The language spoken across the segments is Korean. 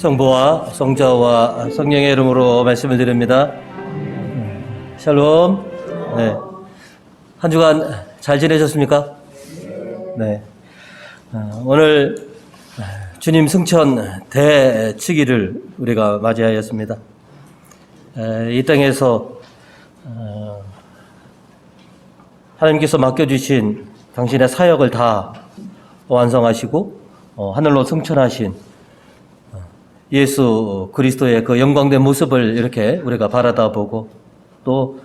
성부와 성자와 성령의 이름으로 말씀을 드립니다. 샬롬. 네. 한 주간 잘 지내셨습니까? 네. 오늘 주님 승천 대축일을 우리가 맞이하였습니다. 이 땅에서 하나님께서 맡겨주신 당신의 사역을 다 완성하시고 하늘로 승천하신 예수 그리스도의 그 영광된 모습을 이렇게 우리가 바라다보고 또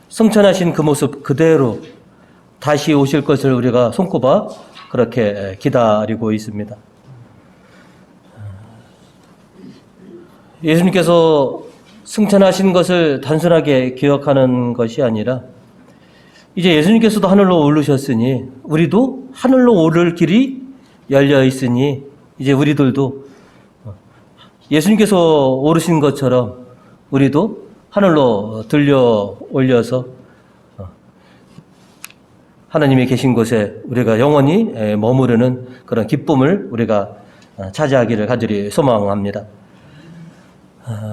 승천하신 그 모습 그대로 다시 오실 것을 우리가 손꼽아 그렇게 기다리고 있습니다. 예수님께서 승천하신 것을 단순하게 기억하는 것이 아니라 이제 예수님께서도 하늘로 오르셨으니 우리도 하늘로 오를 길이 열려 있으니 이제 우리들도 예수님께서 오르신 것처럼 우리도 하늘로 들려 올려서 하나님이 계신 곳에 우리가 영원히 머무르는 그런 기쁨을 우리가 차지하기를 간절히 소망합니다.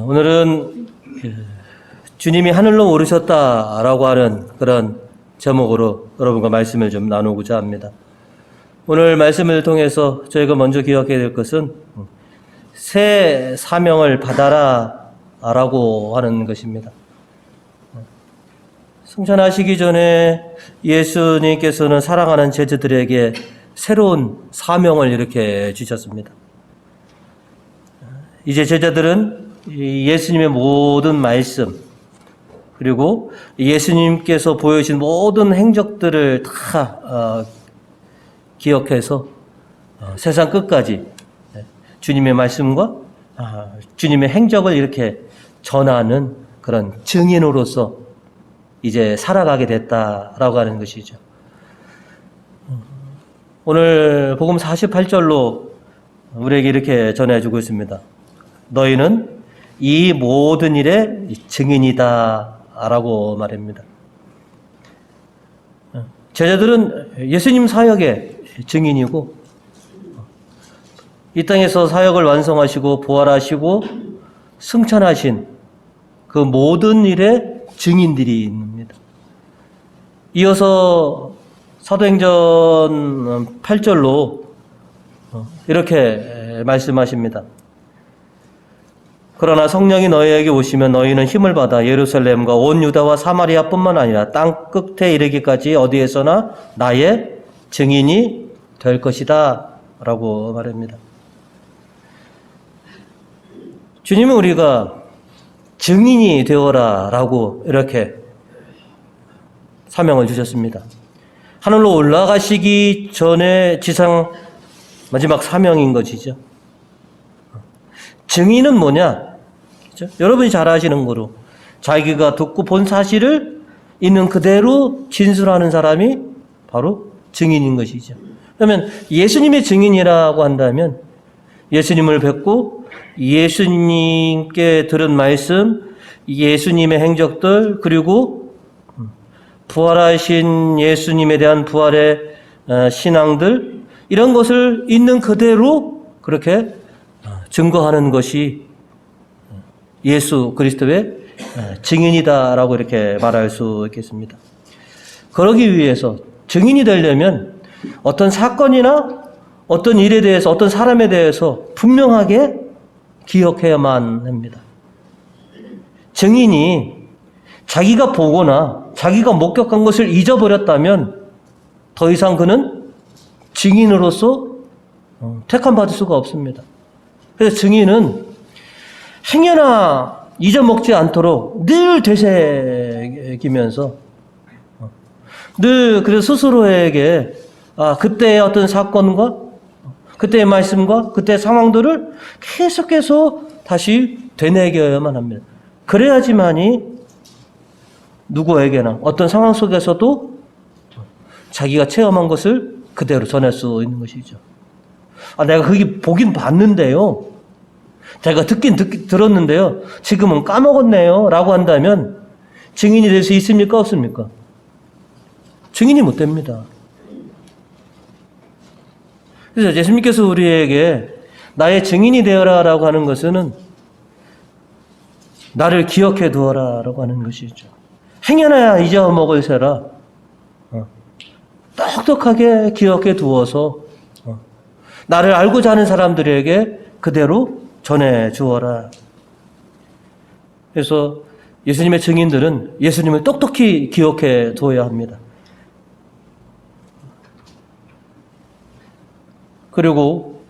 오늘은 주님이 하늘로 오르셨다라고 하는 그런 제목으로 여러분과 말씀을 좀 나누고자 합니다. 오늘 말씀을 통해서 저희가 먼저 기억해야 될 것은 새 사명을 받아라 라고 하는 것입니다. 승천하시기 전에 예수님께서는 사랑하는 제자들에게 새로운 사명을 이렇게 주셨습니다. 이제 제자들은 예수님의 모든 말씀 그리고 예수님께서 보여주신 모든 행적들을 다 기억해서 세상 끝까지 주님의 말씀과 주님의 행적을 이렇게 전하는 그런 증인으로서 이제 살아가게 됐다라고 하는 것이죠. 오늘 복음 48절로 우리에게 이렇게 전해주고 있습니다. 너희는 이 모든 일의 증인이다 라고 말합니다. 제자들은 예수님 사역의 증인이고 이 땅에서 사역을 완성하시고 부활하시고 승천하신 그 모든 일의 증인들입니다. 이어서 사도행전 8절로 이렇게 말씀하십니다. 그러나 성령이 너희에게 오시면 너희는 힘을 받아 예루살렘과 온 유다와 사마리아뿐만 아니라 땅 끝에 이르기까지 어디에서나 나의 증인이 될 것이다 라고 말합니다. 주님은 우리가 증인이 되어라 라고 이렇게 사명을 주셨습니다. 하늘로 올라가시기 전에 지상 마지막 사명인 것이죠. 증인은 뭐냐? 그렇죠? 여러분이 잘 아시는 거로 자기가 듣고 본 사실을 있는 그대로 진술하는 사람이 바로 증인인 것이죠. 그러면 예수님의 증인이라고 한다면 예수님을 뵙고 예수님께 들은 말씀, 예수님의 행적들, 그리고 부활하신 예수님에 대한 부활의 신앙들, 이런 것을 있는 그대로 그렇게 증거하는 것이 예수 그리스도의 증인이다라고 이렇게 말할 수 있겠습니다. 그러기 위해서 증인이 되려면 어떤 사건이나 어떤 일에 대해서 어떤 사람에 대해서 분명하게 기억해야만 합니다. 증인이 자기가 보거나 자기가 목격한 것을 잊어버렸다면 더 이상 그는 증인으로서 택함받을 수가 없습니다. 그래서 증인은 행여나 잊어먹지 않도록 늘 되새기면서 늘 그래서 스스로에게 그때의 어떤 사건과 그때의 말씀과 그때의 상황들을 계속해서 다시 되새겨야만 합니다. 그래야지만이 누구에게나 어떤 상황 속에서도 자기가 체험한 것을 그대로 전할 수 있는 것이죠. 내가 그게 보긴 봤는데요. 제가 듣긴 들었는데요. 지금은 까먹었네요. 라고 한다면 증인이 될 수 있습니까? 없습니까? 증인이 못 됩니다. 그래서 예수님께서 우리에게 나의 증인이 되어라라고 하는 것은 나를 기억해 두어라라고 하는 것이죠. 행여나 잊어먹을 새라 똑똑하게 기억해 두어서 나를 알고자 하는 사람들에게 그대로 전해 주어라. 그래서 예수님의 증인들은 예수님을 똑똑히 기억해 두어야 합니다. 그리고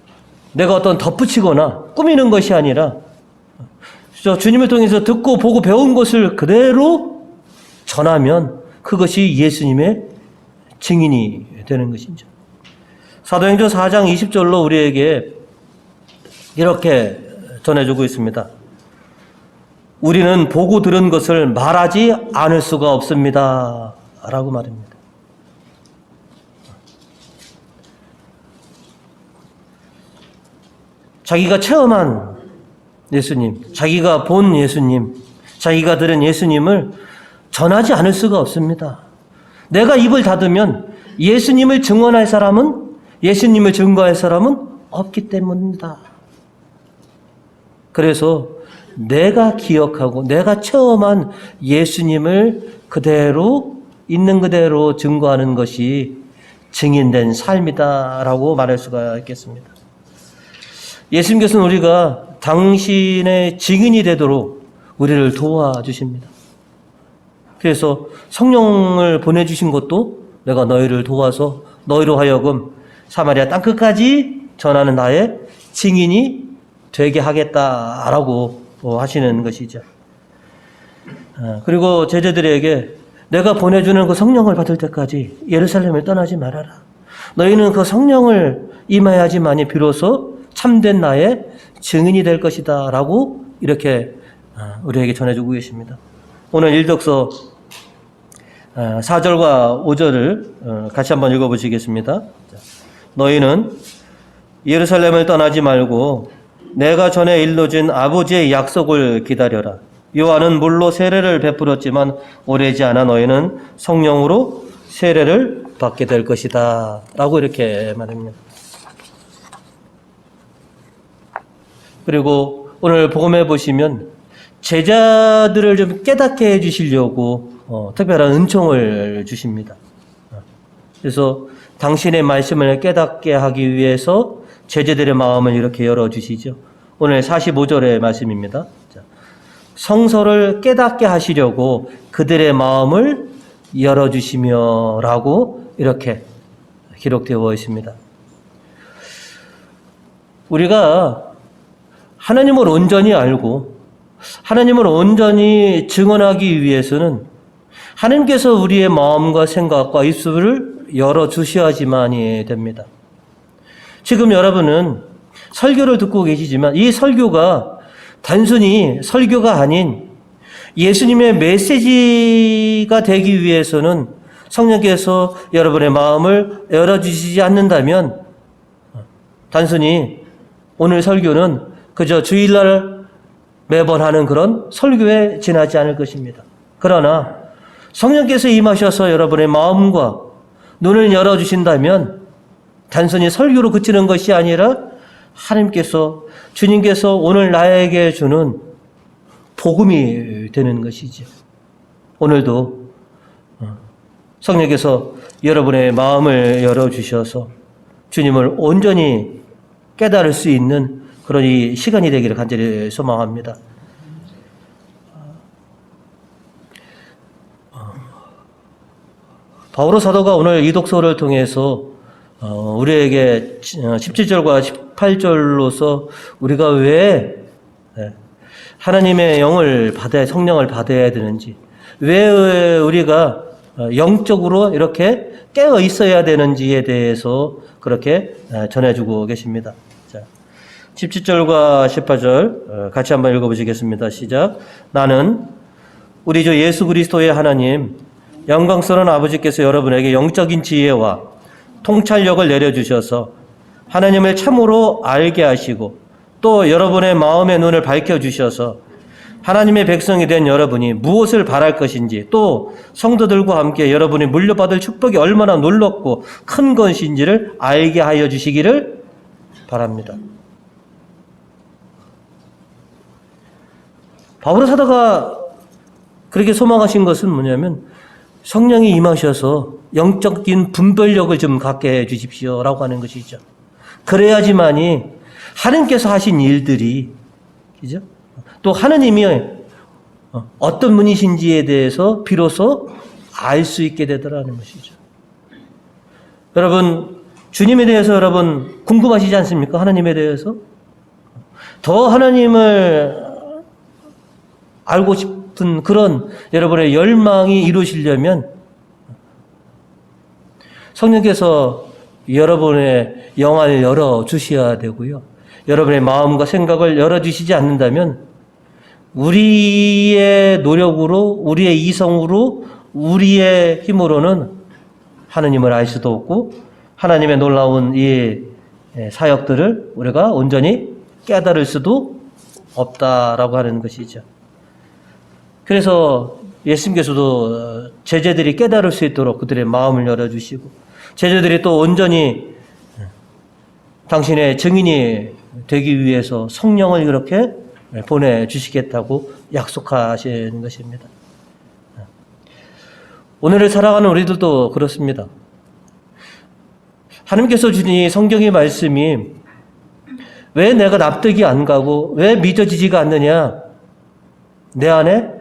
내가 어떤 덧붙이거나 꾸미는 것이 아니라 주님을 통해서 듣고 보고 배운 것을 그대로 전하면 그것이 예수님의 증인이 되는 것이죠. 사도행전 4장 20절로 우리에게 이렇게 전해주고 있습니다. 우리는 보고 들은 것을 말하지 않을 수가 없습니다. 라고 말합니다. 자기가 체험한 예수님, 자기가 본 예수님, 자기가 들은 예수님을 전하지 않을 수가 없습니다. 내가 입을 닫으면 예수님을 증언할 사람은, 예수님을 증거할 사람은 없기 때문이다. 그래서 내가 기억하고 내가 체험한 예수님을 그대로 있는 그대로 증거하는 것이 증인된 삶이다라고 말할 수가 있겠습니다. 예수님께서는 우리가 당신의 증인이 되도록 우리를 도와주십니다. 그래서 성령을 보내주신 것도 내가 너희를 도와서 너희로 하여금 사마리아 땅끝까지 전하는 나의 증인이 되게 하겠다라고 하시는 것이죠. 그리고 제자들에게 내가 보내주는 그 성령을 받을 때까지 예루살렘을 떠나지 말아라. 너희는 그 성령을 임하야지만이 비로소 참된 나의 증인이 될 것이다 라고 이렇게 우리에게 전해주고 계십니다. 오늘 일독서 4절과 5절을 같이 한번 읽어보시겠습니다. 너희는 예루살렘을 떠나지 말고 내가 전에 일러준 아버지의 약속을 기다려라. 요한은 물로 세례를 베풀었지만 오래지 않아 너희는 성령으로 세례를 받게 될 것이다 라고 이렇게 말합니다. 그리고 오늘 복음에 보시면 제자들을 좀 깨닫게 해주시려고 특별한 은총을 주십니다. 그래서 당신의 말씀을 깨닫게 하기 위해서 제자들의 마음을 이렇게 열어주시죠. 오늘 45절의 말씀입니다. 성서를 깨닫게 하시려고 그들의 마음을 열어주시며 라고 이렇게 기록되어 있습니다. 우리가 하나님을 온전히 알고 하나님을 온전히 증언하기 위해서는 하나님께서 우리의 마음과 생각과 입술을 열어주셔야지만이 됩니다. 지금 여러분은 설교를 듣고 계시지만 이 설교가 단순히 설교가 아닌 예수님의 메시지가 되기 위해서는 성령께서 여러분의 마음을 열어주시지 않는다면 단순히 오늘 설교는 그저 주일날 매번 하는 그런 설교에 지나지 않을 것입니다. 그러나 성령께서 임하셔서 여러분의 마음과 눈을 열어주신다면 단순히 설교로 그치는 것이 아니라 하나님께서 주님께서 오늘 나에게 주는 복음이 되는 것이죠. 오늘도 성령께서 여러분의 마음을 열어주셔서 주님을 온전히 깨달을 수 있는 그런 이 시간이 되기를 간절히 소망합니다. 바오로 사도가 오늘 이 독서를 통해서 우리에게 17절과 18절로서 우리가 왜 하나님의 영을 받아야, 성령을 받아야 되는지, 왜 우리가 영적으로 이렇게 깨어 있어야 되는지에 대해서 그렇게 전해주고 계십니다. 자, 17절과 18절 같이 한번 읽어보시겠습니다. 시작. 나는 우리 주 예수 그리스도의 하나님 영광스러운 아버지께서 여러분에게 영적인 지혜와 통찰력을 내려주셔서 하나님을 참으로 알게 하시고 또 여러분의 마음의 눈을 밝혀주셔서 하나님의 백성이 된 여러분이 무엇을 바랄 것인지 또 성도들과 함께 여러분이 물려받을 축복이 얼마나 놀랍고 큰 것인지를 알게 하여 주시기를 바랍니다. 바울의 사도가 그렇게 소망하신 것은 뭐냐면 성령이 임하셔서 영적인 분별력을 좀 갖게 해 주십시오라고 하는 것이죠. 그래야지만이 하나님께서 하신 일들이, 그죠? 또 하나님이 어떤 분이신지에 대해서 비로소 알 수 있게 되더라는 것이죠. 여러분, 주님에 대해서 여러분 궁금하시지 않습니까? 하나님에 대해서 더 하나님을 알고 싶은 그런 여러분의 열망이 이루어지려면 성령께서 여러분의 영안을 열어주셔야 되고요. 여러분의 마음과 생각을 열어주시지 않는다면 우리의 노력으로, 우리의 이성으로, 우리의 힘으로는 하나님을 알 수도 없고 하나님의 놀라운 이 사역들을 우리가 온전히 깨달을 수도 없다라고 하는 것이죠. 그래서 예수님께서도 제자들이 깨달을 수 있도록 그들의 마음을 열어주시고 제자들이 또 온전히 당신의 증인이 되기 위해서 성령을 이렇게 보내주시겠다고 약속하시는 것입니다. 오늘을 살아가는 우리들도 그렇습니다. 하나님께서 주신 이 성경의 말씀이 왜 내가 납득이 안 가고 왜 믿어지지가 않느냐? 내 안에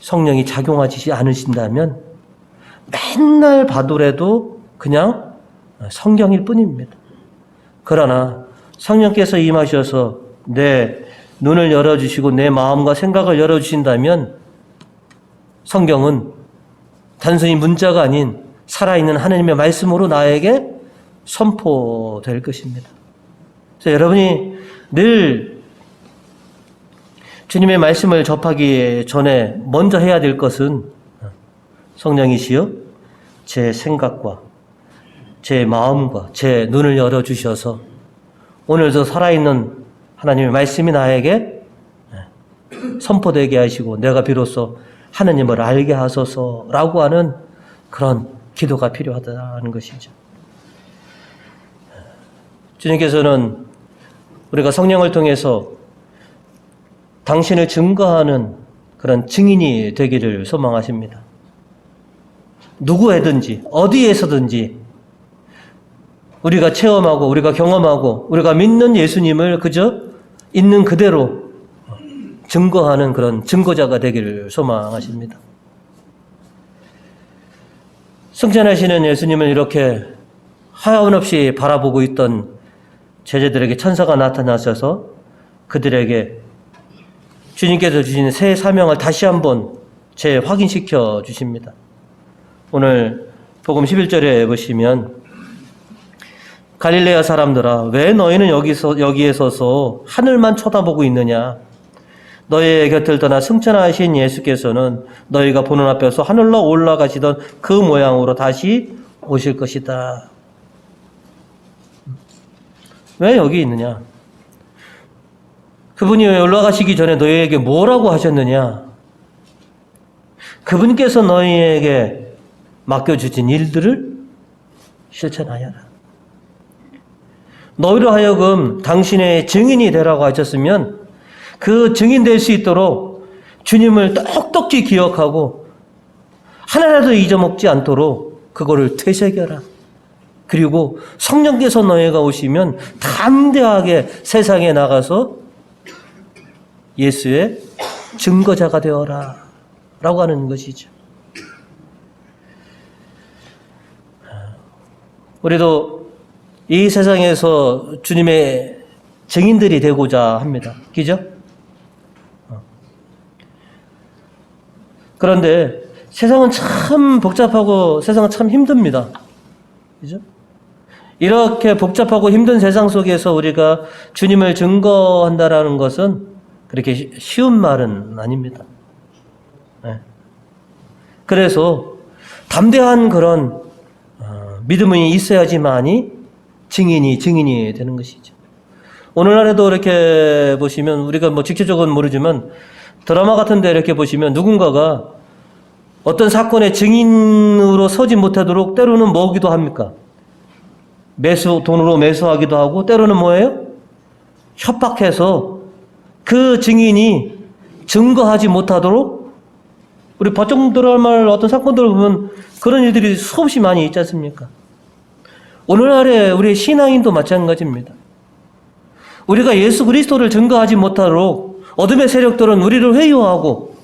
성령이 작용하지 않으신다면 맨날 봐도라도 그냥 성경일 뿐입니다. 그러나 성령께서 임하셔서 내 눈을 열어주시고 내 마음과 생각을 열어주신다면 성경은 단순히 문자가 아닌 살아있는 하나님의 말씀으로 나에게 선포될 것입니다. 그래서 여러분이 늘 주님의 말씀을 접하기 전에 먼저 해야 될 것은 성령이시여 제 생각과 제 마음과 제 눈을 열어주셔서 오늘도 살아있는 하나님의 말씀이 나에게 선포되게 하시고 내가 비로소 하나님을 알게 하소서라고 하는 그런 기도가 필요하다는 것이죠. 주님께서는 우리가 성령을 통해서 당신을 증거하는 그런 증인이 되기를 소망하십니다. 누구에든지 어디에서든지 우리가 체험하고 우리가 경험하고 우리가 믿는 예수님을 그저 있는 그대로 증거하는 그런 증거자가 되기를 소망하십니다. 승천하시는 예수님을 이렇게 하염없이 바라보고 있던 제자들에게 천사가 나타나셔서 그들에게 주님께서 주신 새 사명을 다시 한번 재확인시켜 주십니다. 오늘 복음 11절에 보시면 갈릴레아 사람들아 왜 너희는 여기에 서서 하늘만 쳐다보고 있느냐 너희의 곁을 떠나 승천하신 예수께서는 너희가 보는 앞에서 하늘로 올라가시던 그 모양으로 다시 오실 것이다. 왜 여기 있느냐? 그분이 올라가시기 전에 너희에게 뭐라고 하셨느냐? 그분께서 너희에게 맡겨주신 일들을 실천하여라. 너희로 하여금 당신의 증인이 되라고 하셨으면 그 증인 될 수 있도록 주님을 똑똑히 기억하고 하나라도 잊어먹지 않도록 그거를 되새겨라. 그리고 성령께서 너희가 오시면 담대하게 세상에 나가서 예수의 증거자가 되어라 라고 하는 것이죠. 우리도 이 세상에서 주님의 증인들이 되고자 합니다. 그죠? 그런데 세상은 참 복잡하고 세상은 참 힘듭니다. 그죠? 이렇게 복잡하고 힘든 세상 속에서 우리가 주님을 증거한다라는 것은 그렇게 쉬운 말은 아닙니다. 네. 그래서 담대한 그런 믿음이 있어야지만이 증인이 되는 것이죠. 오늘날에도 이렇게 보시면 우리가 뭐 직접적으로는 모르지만 드라마 같은 데 이렇게 보시면 누군가가 어떤 사건의 증인으로 서지 못하도록 때로는 뭐기도 합니까? 돈으로 매수하기도 하고 때로는 뭐예요? 협박해서 그 증인이 증거하지 못하도록 우리 법정 드라마를 어떤 사건들을 보면 그런 일들이 수없이 많이 있지 않습니까? 오늘날의 우리의 신앙인도 마찬가지입니다. 우리가 예수 그리스도를 증거하지 못하도록 어둠의 세력들은 우리를 회유하고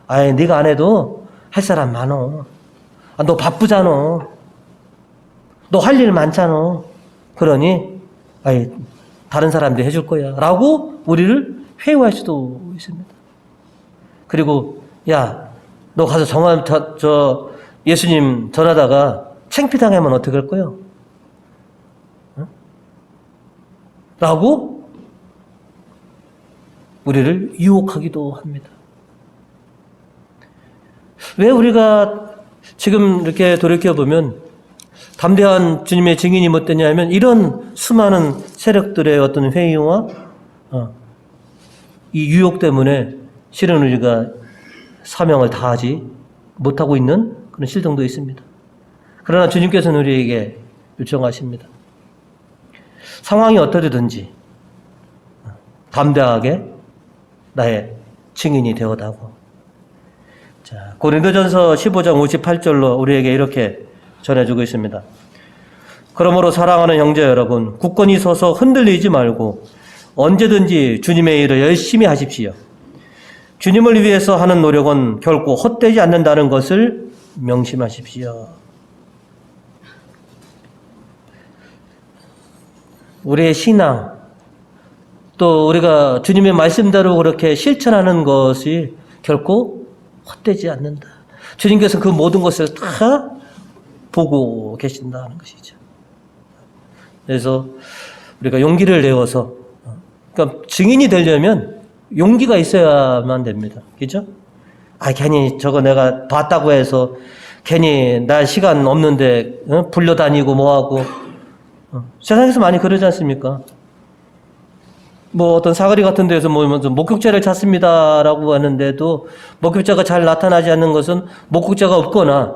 아이 네가 안 해도 할 사람 많어. 아, 너 바쁘잖아. 너 할 일 많잖아. 그러니 아이 다른 사람들이 해줄 거야 라고 우리를 회유할 수도 있습니다. 그리고 야 너 가서 예수님 전하다가 창피당하면 어떡할 거야? 어? 라고 우리를 유혹하기도 합니다. 왜 우리가 지금 이렇게 돌이켜보면 담대한 주님의 증인이 못 되냐 하면 이런 수많은 세력들의 어떤 회의와 이 유혹 때문에 실은 우리가 사명을 다하지 못하고 있는 그런 실정도 있습니다. 그러나 주님께서는 우리에게 요청하십니다. 상황이 어떠든지 담대하게 나의 증인이 되어다고. 자, 고린도전서 15장 58절로 우리에게 이렇게 전해주고 있습니다. 그러므로 사랑하는 형제 여러분, 굳건히 서서 흔들리지 말고 언제든지 주님의 일을 열심히 하십시오. 주님을 위해서 하는 노력은 결코 헛되지 않는다는 것을 명심하십시오. 우리의 신앙, 또 우리가 주님의 말씀대로 그렇게 실천하는 것이 결코 헛되지 않는다. 주님께서 그 모든 것을 다 보고 계신다는 것이죠. 그래서 우리가 용기를 내어서, 그러니까 증인이 되려면 용기가 있어야만 됩니다. 그죠? 아, 괜히 저거 내가 봤다고 해서 괜히 나 시간 없는데 불려다니고 뭐하고 세상에서 많이 그러지 않습니까? 뭐 어떤 사거리 같은 데서 뭐 목격자를 찾습니다라고 하는데도 목격자가 잘 나타나지 않는 것은 목격자가 없거나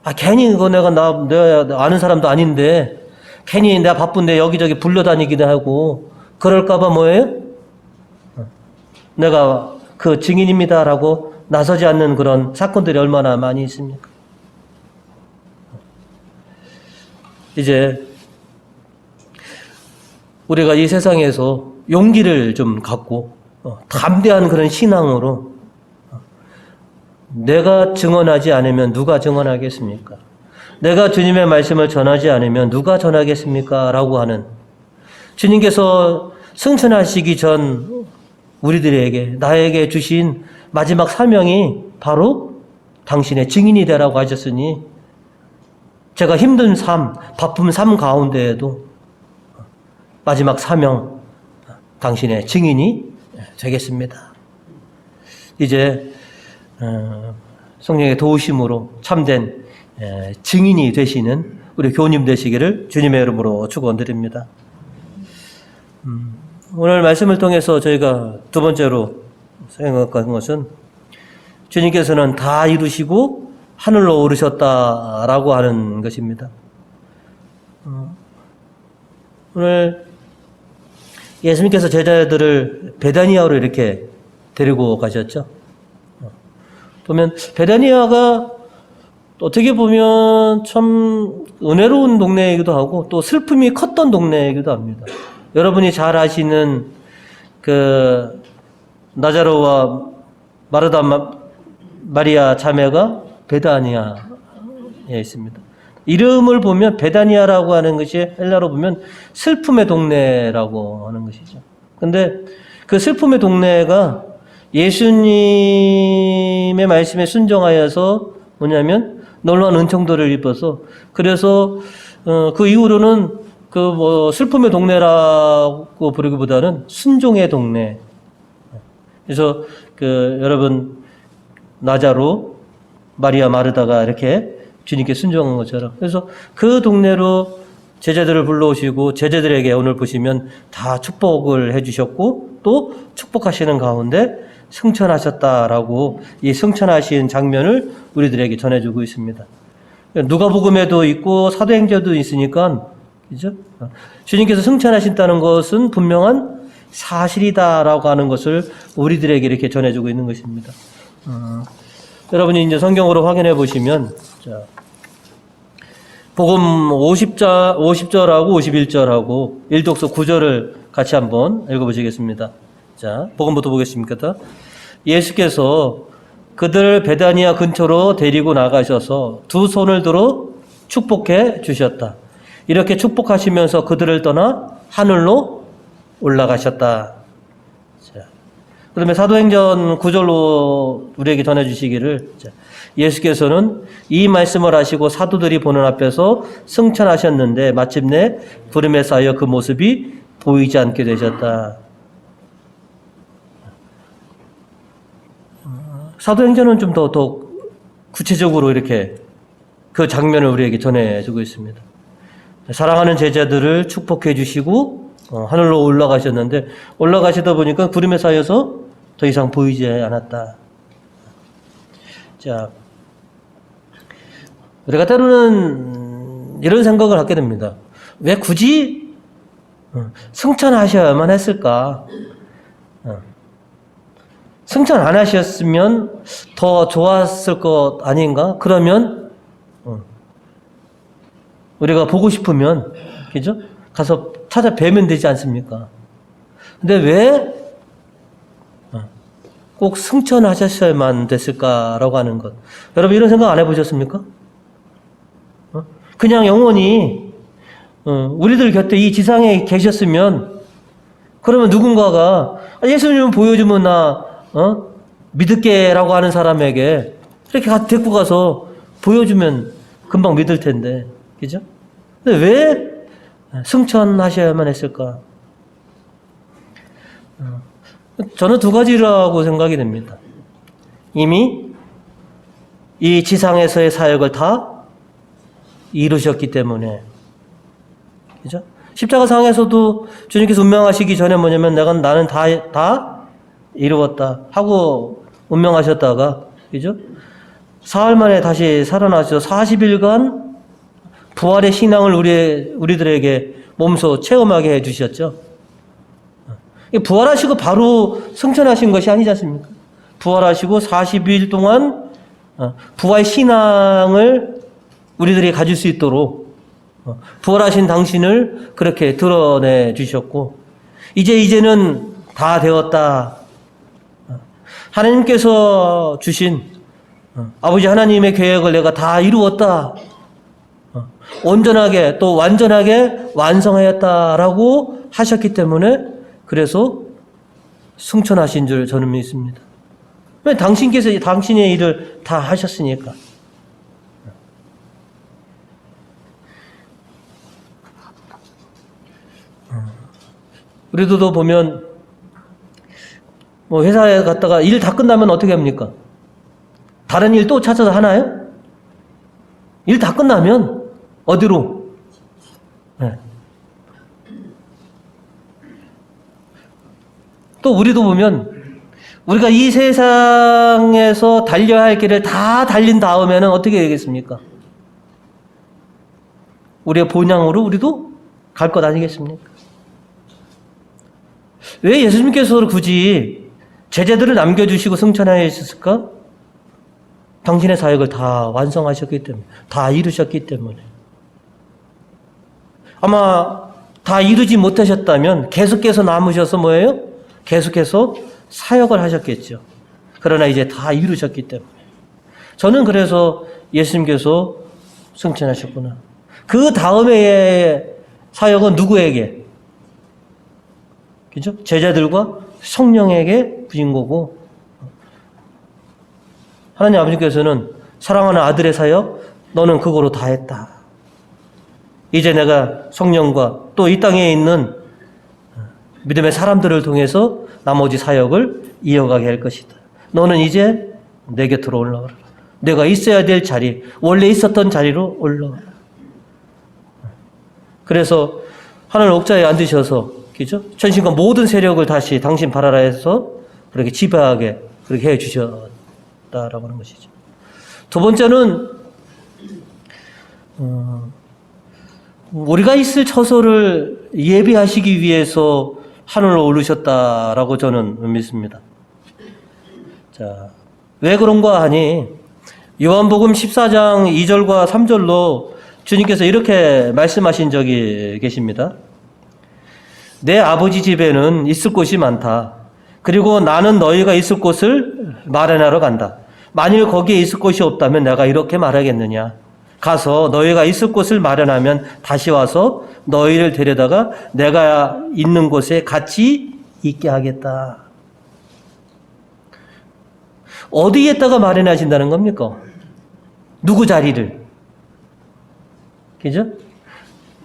아 괜히 그거 내가 아는 사람도 아닌데 괜히 내가 바쁜데 여기저기 불려다니기도 하고 그럴까봐 뭐예요? 내가 그 증인입니다라고 나서지 않는 그런 사건들이 얼마나 많이 있습니까? 이제 우리가 이 세상에서 용기를 좀 갖고 담대한 그런 신앙으로 내가 증언하지 않으면 누가 증언하겠습니까? 내가 주님의 말씀을 전하지 않으면 누가 전하겠습니까? 라고 하는 주님께서 승천하시기 전 우리들에게 나에게 주신 마지막 사명이 바로 당신의 증인이 되라고 하셨으니 제가 힘든 삶, 바쁜 삶 가운데에도 마지막 사명 당신의 증인이 되겠습니다. 이제 성령의 도우심으로 참된 증인이 되시는 우리 교우님 되시기를 주님의 이름으로 축원드립니다. 오늘 말씀을 통해서 저희가 두 번째로 생각한 것은 주님께서는 다 이루시고 하늘로 오르셨다라고 하는 것입니다. 오늘 예수님께서 제자들을 베다니아로 이렇게 데리고 가셨죠. 보면 베다니아가 어떻게 보면 참 은혜로운 동네이기도 하고 또 슬픔이 컸던 동네이기도 합니다. 여러분이 잘 아시는 그 나자로와 마르다 마리아 자매가 베다니아에 있습니다. 이름을 보면 베다니아라고 하는 것이 헬라로 보면 슬픔의 동네라고 하는 것이죠. 근데 그 슬픔의 동네가 예수님의 말씀에 순종하여서 뭐냐면 놀라운 은총도를 입어서 그래서 그 이후로는 슬픔의 동네라고 부르기보다는 순종의 동네. 그래서 여러분 나자로 마리아 마르다가 이렇게 주님께 순종한 것처럼 그래서 그 동네로 제자들을 불러오시고 제자들에게 오늘 보시면 다 축복을 해주셨고 또 축복하시는 가운데 승천하셨다라고 이 승천하신 장면을 우리들에게 전해주고 있습니다. 누가복음에도 있고 사도행전도 있으니까 그죠? 주님께서 승천하신다는 것은 분명한 사실이다라고 하는 것을 우리들에게 이렇게 전해주고 있는 것입니다. 여러분이 이제 성경으로 확인해 보시면, 자, 복음 50절하고 51절하고 일독서 9절을 같이 한번 읽어보시겠습니다. 자, 복음부터 보겠습니다. 예수께서 그들을 베다니아 근처로 데리고 나가셔서 두 손을 들어 축복해 주셨다. 이렇게 축복하시면서 그들을 떠나 하늘로 올라가셨다. 자, 그다음에 사도행전 9절로 우리에게 전해주시기를, 자, 예수께서는 이 말씀을 하시고 사도들이 보는 앞에서 승천하셨는데 마침내 구름에 쌓여 그 모습이 보이지 않게 되셨다. 사도행전은 좀 더 구체적으로 이렇게 그 장면을 우리에게 전해주고 있습니다. 사랑하는 제자들을 축복해 주시고 하늘로 올라가셨는데, 올라가시다 보니까 구름에 쌓여서 더 이상 보이지 않았다. 자, 우리가 때로는 이런 생각을 하게 됩니다. 왜 굳이 승천하셔야만 했을까? 승천 안 하셨으면 더 좋았을 것 아닌가? 그러면 우리가 보고 싶으면, 그죠? 가서 찾아뵈면 되지 않습니까? 근데 왜 꼭 승천하셨어야만 됐을까라고 하는 것. 여러분 이런 생각 안 해보셨습니까? 그냥 영원히 우리들 곁에 이 지상에 계셨으면, 그러면 누군가가 예수님을 보여주면 나 믿을게라고 하는 사람에게 이렇게 데리고 가서 보여주면 금방 믿을 텐데, 그죠? 근데 왜 승천하셔야만 했을까? 저는 두 가지라고 생각이 됩니다. 이미 이 지상에서의 사역을 다 이루셨기 때문에, 그죠? 십자가상에서도 주님께서 운명하시기 전에 뭐냐면 나는 다 이루었다 하고 운명하셨다가, 그죠? 사흘 만에 다시 살아나셔서 40일간 부활의 신앙을 우리들에게 몸소 체험하게 해주셨죠. 부활하시고 바로 승천하신 것이 아니지 않습니까? 부활하시고 40일 동안 부활 신앙을 우리들이 가질 수 있도록 부활하신 당신을 그렇게 드러내 주셨고, 이제는 다 되었다. 하나님께서 주신 아버지 하나님의 계획을 내가 다 이루었다. 온전하게 또 완전하게 완성하였다라고 하셨기 때문에, 그래서 승천하신 줄 저는 믿습니다. 왜? 당신께서 당신의 일을 다 하셨으니까. 우리도 보면 뭐 회사에 갔다가 일 다 끝나면 어떻게 합니까? 다른 일 또 찾아서 하나요? 일 다 끝나면 어디로? 네. 또 우리도 보면 우리가 이 세상에서 달려야 할 길을 다 달린 다음에는 어떻게 되겠습니까? 우리의 본향으로 우리도 갈 것 아니겠습니까? 왜 예수님께서 굳이 제자들을 남겨주시고 승천하셨을까? 당신의 사역을 다 완성하셨기 때문에, 다 이루셨기 때문에. 아마 다 이루지 못하셨다면 계속해서 남으셔서 뭐예요? 계속해서 사역을 하셨겠죠. 그러나 이제 다 이루셨기 때문에. 저는 그래서 예수님께서 승천하셨구나. 그 다음에 사역은 누구에게? 그죠? 제자들과 성령에게 부인 거고, 하나님 아버지께서는 사랑하는 아들의 사역, 너는 그거로 다 했다. 이제 내가 성령과 또 이 땅에 있는 믿음의 사람들을 통해서 나머지 사역을 이어가게 할 것이다. 너는 이제 내 곁으로 올라와라. 내가 있어야 될 자리, 원래 있었던 자리로 올라와라. 그래서 하늘 옥자에 앉으셔서, 그죠? 천신과 모든 세력을 다시 당신 발 아래에서 그렇게 지배하게 그렇게 해 주셨다라고 하는 것이죠. 두 번째는 우리가 있을 처소를 예비하시기 위해서 하늘로 오르셨다라고 저는 믿습니다. 자, 왜 그런가 하니 요한복음 14장 2절과 3절로 주님께서 이렇게 말씀하신 적이 계십니다. 내 아버지 집에는 있을 곳이 많다. 그리고 나는 너희가 있을 곳을 마련하러 간다. 만일 거기에 있을 곳이 없다면 내가 이렇게 말하겠느냐. 가서 너희가 있을 곳을 마련하면 다시 와서 너희를 데려다가 내가 있는 곳에 같이 있게 하겠다. 어디에다가 마련하신다는 겁니까? 누구 자리를? 그죠?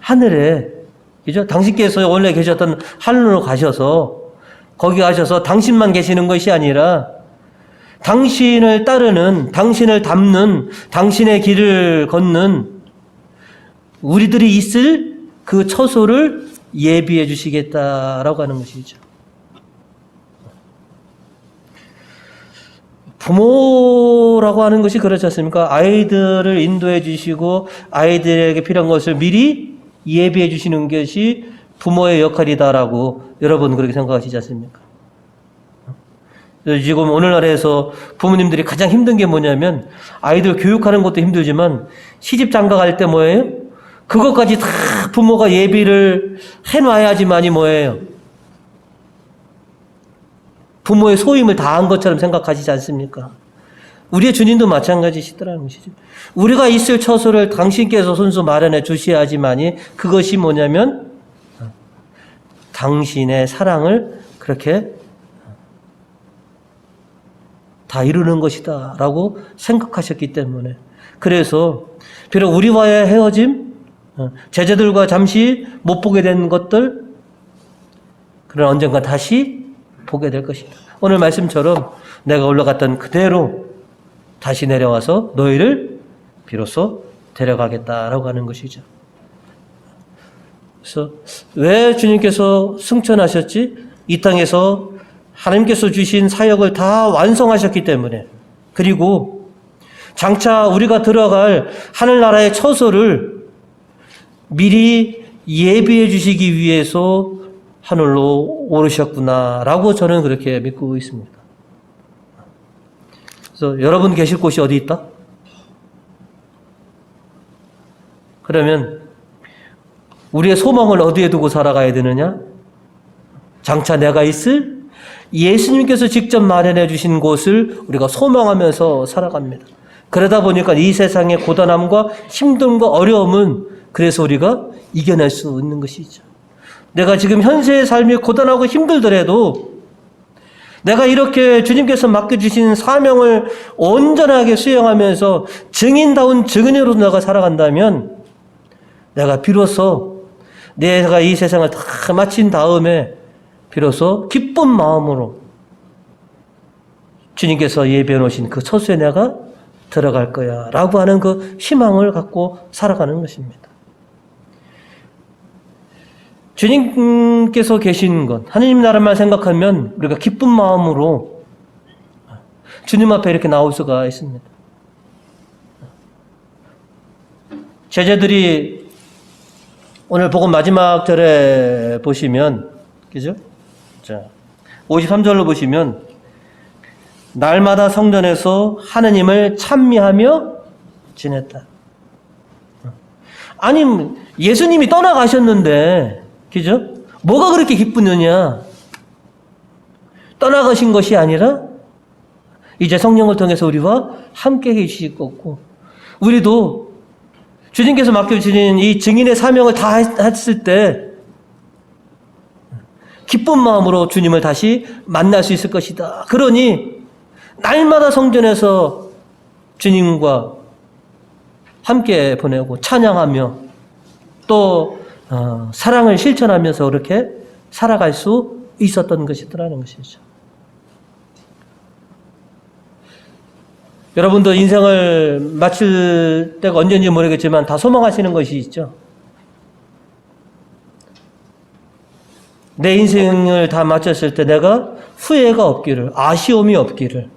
하늘에, 그죠? 당신께서 원래 계셨던 하늘로 가셔서, 거기 가셔서 당신만 계시는 것이 아니라, 당신을 따르는, 당신을 닮는, 당신의 길을 걷는 우리들이 있을 그 처소를 예비해 주시겠다라고 하는 것이죠. 부모라고 하는 것이 그렇지 않습니까? 아이들을 인도해 주시고 아이들에게 필요한 것을 미리 예비해 주시는 것이 부모의 역할이다라고 여러분 그렇게 생각하시지 않습니까? 지금 오늘날에서 부모님들이 가장 힘든 게 뭐냐면 아이들 교육하는 것도 힘들지만 시집 장가 갈 때 뭐예요? 그것까지 다 부모가 예비를 해놔야지만이 뭐예요? 부모의 소임을 다한 것처럼 생각하시지 않습니까? 우리의 주님도 마찬가지시더라는 것이죠. 우리가 있을 처소를 당신께서 손수 마련해 주셔야지만이 그것이 뭐냐면 당신의 사랑을 그렇게 다 이루는 것이다 라고 생각하셨기 때문에 그래서 비록 우리와의 헤어짐, 제자들과 잠시 못 보게 된 것들 그러나 언젠가 다시 보게 될 것이다. 오늘 말씀처럼 내가 올라갔던 그대로 다시 내려와서 너희를 비로소 데려가겠다라고 하는 것이죠. 그래서 왜 주님께서 승천하셨지? 이 땅에서 하나님께서 주신 사역을 다 완성하셨기 때문에 그리고 장차 우리가 들어갈 하늘나라의 처소를 미리 예비해 주시기 위해서 하늘로 오르셨구나라고 저는 그렇게 믿고 있습니다. 그래서 여러분 계실 곳이 어디 있다? 그러면 우리의 소망을 어디에 두고 살아가야 되느냐? 장차 내가 있을 예수님께서 직접 마련해 주신 곳을 우리가 소망하면서 살아갑니다. 그러다 보니까 이 세상의 고단함과 힘듦과 어려움은 그래서 우리가 이겨낼 수 있는 것이죠. 내가 지금 현세의 삶이 고단하고 힘들더라도 내가 이렇게 주님께서 맡겨주신 사명을 온전하게 수행하면서 증인다운 증인으로 내가 살아간다면 내가 비로소 내가 이 세상을 다 마친 다음에 비로소 기쁜 마음으로 주님께서 예배해 놓으신 그 처소에 내가 들어갈 거야 라고 하는 그 희망을 갖고 살아가는 것입니다. 주님께서 계신 것, 하느님 나라만 생각하면 우리가 기쁜 마음으로 주님 앞에 이렇게 나올 수가 있습니다. 제자들이 오늘 복음 마지막 절에 보시면, 그죠? 자, 53절로 보시면, 날마다 성전에서 하느님을 찬미하며 지냈다. 아니, 예수님이 떠나가셨는데, 그죠? 뭐가 그렇게 기쁘느냐? 떠나가신 것이 아니라 이제 성령을 통해서 우리와 함께 해주실 거고 우리도 주님께서 맡겨주신 이 증인의 사명을 다 했을 때 기쁜 마음으로 주님을 다시 만날 수 있을 것이다. 그러니 날마다 성전에서 주님과 함께 보내고 찬양하며 또 사랑을 실천하면서 그렇게 살아갈 수 있었던 것이더라는 것이죠. 여러분도 인생을 마칠 때가 언제인지 모르겠지만 다 소망하시는 것이 있죠. 내 인생을 다 마쳤을 때 내가 후회가 없기를, 아쉬움이 없기를.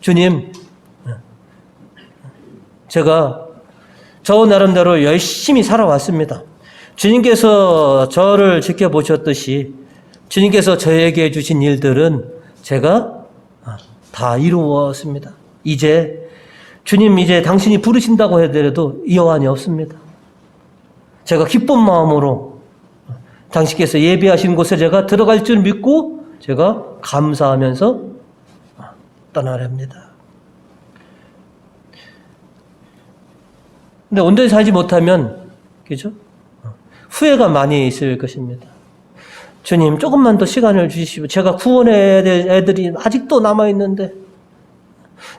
주님, 제가 저 나름대로 열심히 살아왔습니다. 주님께서 저를 지켜보셨듯이 주님께서 저에게 주신 일들은 제가 다 이루었습니다. 주님 이제 당신이 부르신다고 하더라도 여한이 없습니다. 제가 기쁜 마음으로 당신께서 예비하신 곳에 제가 들어갈 줄 믿고 제가 감사하면서 떠나렵니다. 근데 온전히 살지 못하면, 그죠? 후회가 많이 있을 것입니다. 주님, 조금만 더 시간을 주시고, 제가 구원해야 될 애들이 아직도 남아있는데,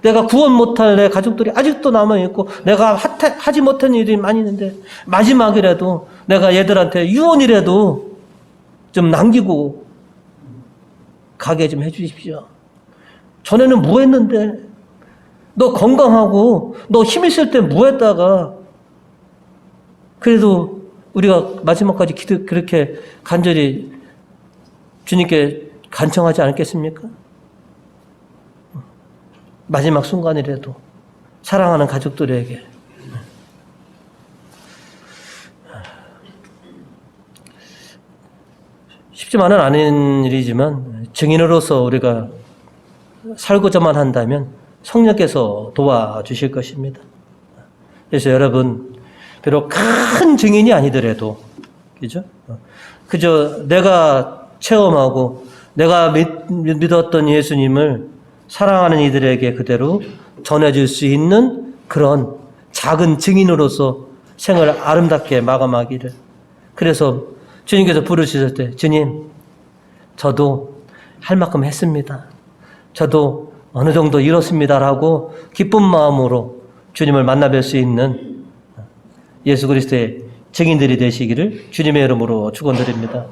내가 구원 못할 내 가족들이 아직도 남아있고, 내가 하지 못한 일이 많이 있는데, 마지막이라도 내가 얘들한테 유언이라도 좀 남기고 가게 좀 해주십시오. 전에는 뭐 했는데, 너 건강하고, 너 힘 있을 때 뭐 했다가, 그래도 우리가 마지막까지 그렇게 간절히 주님께 간청하지 않겠습니까? 마지막 순간이라도 사랑하는 가족들에게 쉽지만은 않은 일이지만 증인으로서 우리가 살고자만 한다면 성령께서 도와주실 것입니다. 그래서 여러분, 비록 큰 증인이 아니더라도, 그죠? 그저 내가 체험하고 내가 믿었던 예수님을 사랑하는 이들에게 그대로 전해줄 수 있는 그런 작은 증인으로서 생을 아름답게 마감하기를. 그래서 주님께서 부르셨을 때, 주님, 저도 할 만큼 했습니다. 저도 어느 정도 이뤘습니다라고 기쁜 마음으로 주님을 만나뵐 수 있는 예수 그리스도의 증인들이 되시기를 주님의 이름으로 축원드립니다.